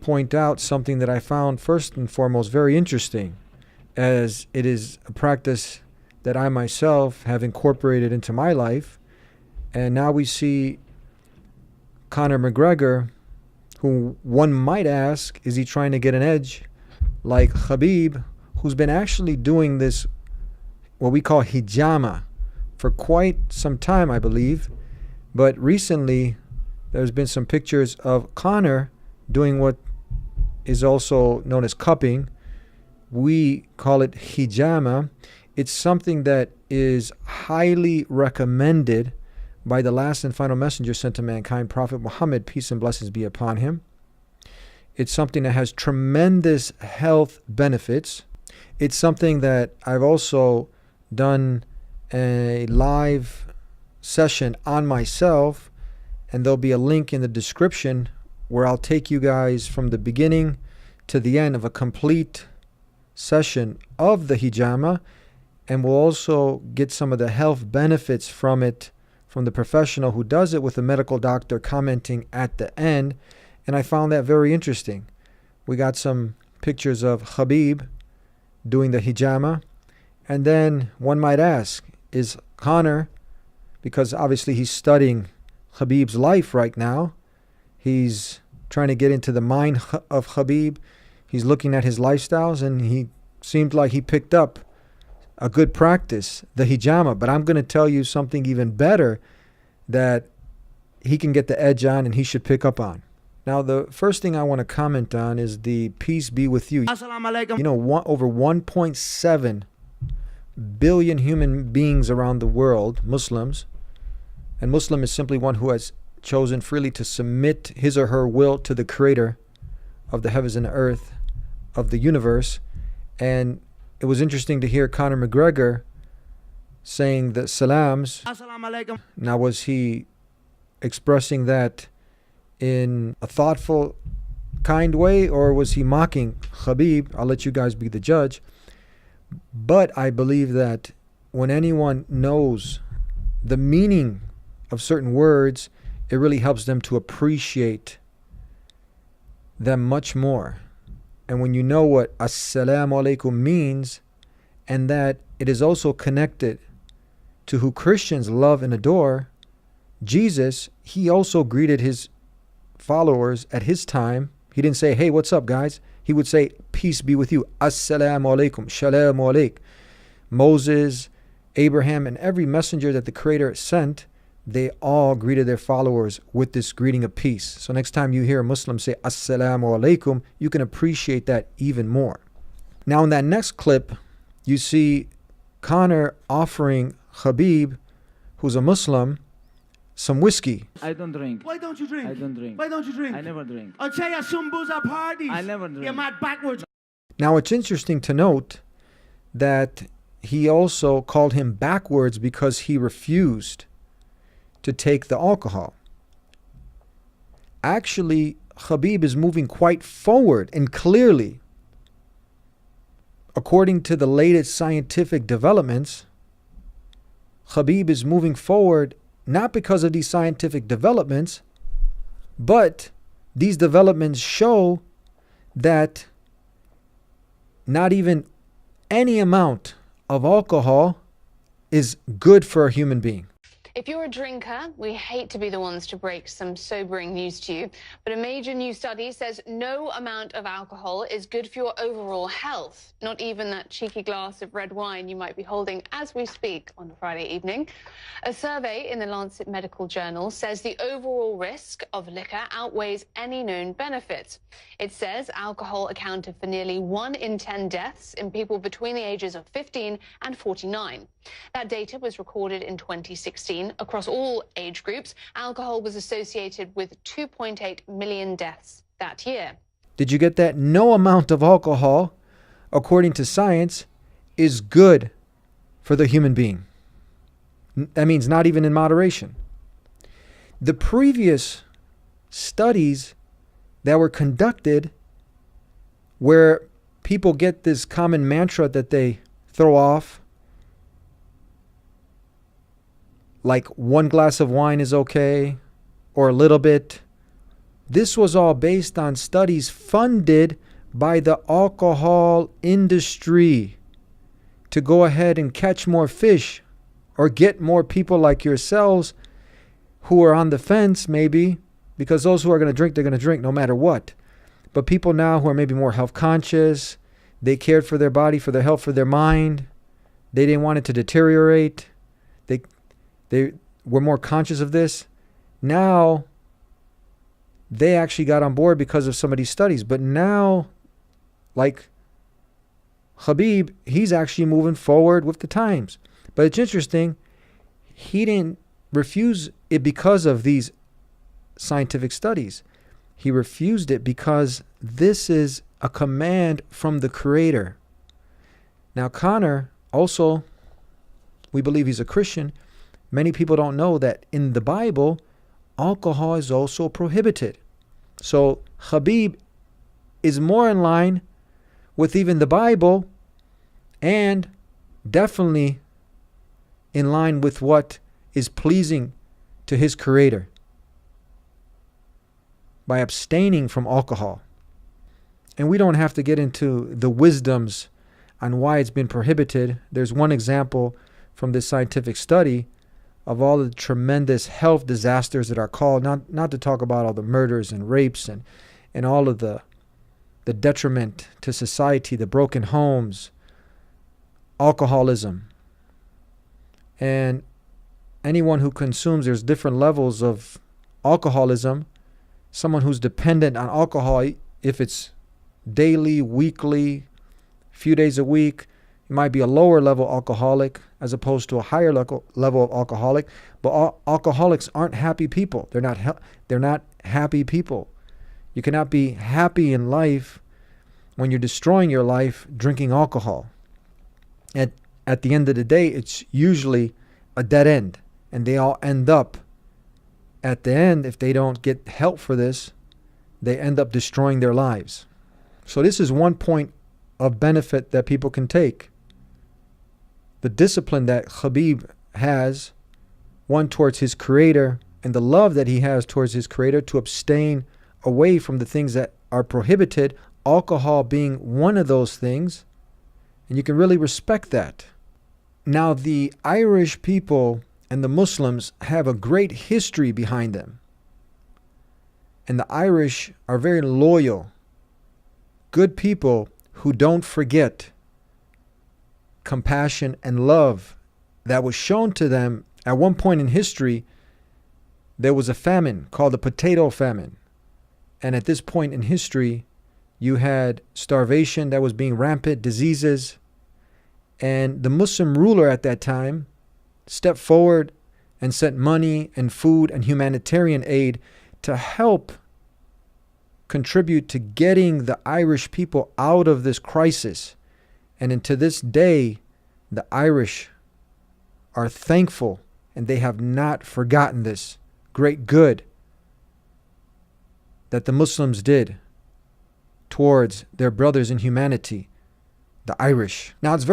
point out something that I found first and foremost very interesting, as it is a practice that I myself have incorporated into my life. And now we see Conor McGregor, who one might ask, is he trying to get an edge like Khabib, who's been actually doing this, what we call hijama, for quite some time, I believe. But recently, there's been some pictures of Conor doing what is also known as cupping. We call it hijama. It's something that is highly recommended by the last and final messenger sent to mankind, Prophet Muhammad, peace and blessings be upon him. It's something that has tremendous health benefits. It's something that I've also done a live session on myself, and there'll be a link in the description where I'll take you guys from the beginning to the end of a complete session of the hijama, and we'll also get some of the health benefits from it from the professional who does it, with a medical doctor commenting at the end. And I found that very interesting. We got some pictures of Khabib doing the hijama, and then one might ask, is Conor, because obviously he's studying Khabib's life right now, he's trying to get into the mind of Khabib, he's looking at his lifestyles, and he seemed like he picked up a good practice, the hijama. But I'm going to tell you something even better that he can get the edge on and he should pick up on. Now, the first thing I want to comment on is the peace be with you. You know, over 1.7 billion human beings around the world, Muslims, and Muslim is simply one who has chosen freely to submit his or her will to the creator of the heavens and the earth, of the universe. And it was interesting to hear Conor McGregor saying the salams. Now, was he expressing that in a thoughtful, kind way, or was he mocking Khabib? I'll let you guys be the judge. But I believe that when anyone knows the meaning of certain words, it really helps them to appreciate them much more. And when you know what Assalamu alaikum means, and that it is also connected to who Christians love and adore, Jesus, he also greeted his followers at his time. He didn't say, hey, what's up, guys? He would say, peace be with you. Assalamu alaikum, shalamu alaik. Moses, Abraham, and every messenger that the Creator sent, they all greeted their followers with this greeting of peace. So next time you hear a Muslim say Assalamu alaikum, you can appreciate that even more. Now in that next clip, you see Conor offering Khabib, who's a Muslim, some whiskey. I don't drink. Why don't you drink? I don't drink. Why don't you drink? I never drink. I'll tell you some booze at parties. I never drink. You're mad backwards. Now it's interesting to note that he also called him backwards because he refused to take the alcohol. Actually, Khabib is moving quite forward and clearly. According to the latest scientific developments, Khabib is moving forward not because of these scientific developments, but these developments show that not even any amount of alcohol is good for a human being. If you're a drinker, we hate to be the ones to break some sobering news to you, but a major new study says no amount of alcohol is good for your overall health, not even that cheeky glass of red wine you might be holding as we speak on a Friday evening. A survey in the Lancet Medical Journal says the overall risk of liquor outweighs any known benefits. It says alcohol accounted for nearly 1 in 10 deaths in people between the ages of 15 and 49. That data was recorded in 2016. Across all age groups, alcohol was associated with 2.8 million deaths that year. Did you get that? No amount of alcohol, according to science, is good for the human being. That means not even in moderation. The previous studies that were conducted, where people get this common mantra that they throw off, like 1 glass of wine is okay, or a little bit, This was all based on studies funded by the alcohol industry to go ahead and catch more fish or get more people like yourselves who are on the fence, maybe, because those who are going to drink, they're going to drink no matter what. But people now who are maybe more health conscious, they cared for their body, for their health, for their mind. They didn't want it to deteriorate. They were more conscious of this. Now, they actually got on board because of some of these studies. But now, like Habib, he's actually moving forward with the times. But it's interesting, he didn't refuse it because of these scientific studies. He refused it because this is a command from the Creator. Now, Connor, also, we believe he's a Christian. Many people don't know that in the Bible, alcohol is also prohibited. So Habib is more in line with even the Bible and definitely in line with what is pleasing to his Creator by abstaining from alcohol. And we don't have to get into the wisdoms on why it's been prohibited. There's one example from this scientific study of all the tremendous health disasters that are called, not to talk about all the murders and rapes and all of the detriment to society, the broken homes, alcoholism. And anyone who consumes, there's different levels of alcoholism. Someone who's dependent on alcohol, if it's daily, weekly, few days a week, you might be a lower level alcoholic as opposed to a higher level of alcoholic. But alcoholics aren't happy people. They're not happy people. You cannot be happy in life when you're destroying your life drinking alcohol. At the end of the day, it's usually a dead end. And they all end up, at the end, if they don't get help for this, they end up destroying their lives. So this is one point of benefit that people can take. The discipline that Habib has, one towards his Creator, and the love that he has towards his Creator to abstain away from the things that are prohibited, alcohol being one of those things, and you can really respect that. Now, the Irish people and the Muslims have a great history behind them. And the Irish are very loyal, good people who don't forget compassion and love that was shown to them. At one point in history, there was a famine called the potato famine. And at this point in history, you had starvation that was being rampant, diseases. And the Muslim ruler at that time stepped forward and sent money and food and humanitarian aid to help contribute to getting the Irish people out of this crisis. And to this day, the Irish are thankful and they have not forgotten this great good that the Muslims did towards their brothers in humanity, the Irish. Now, it's very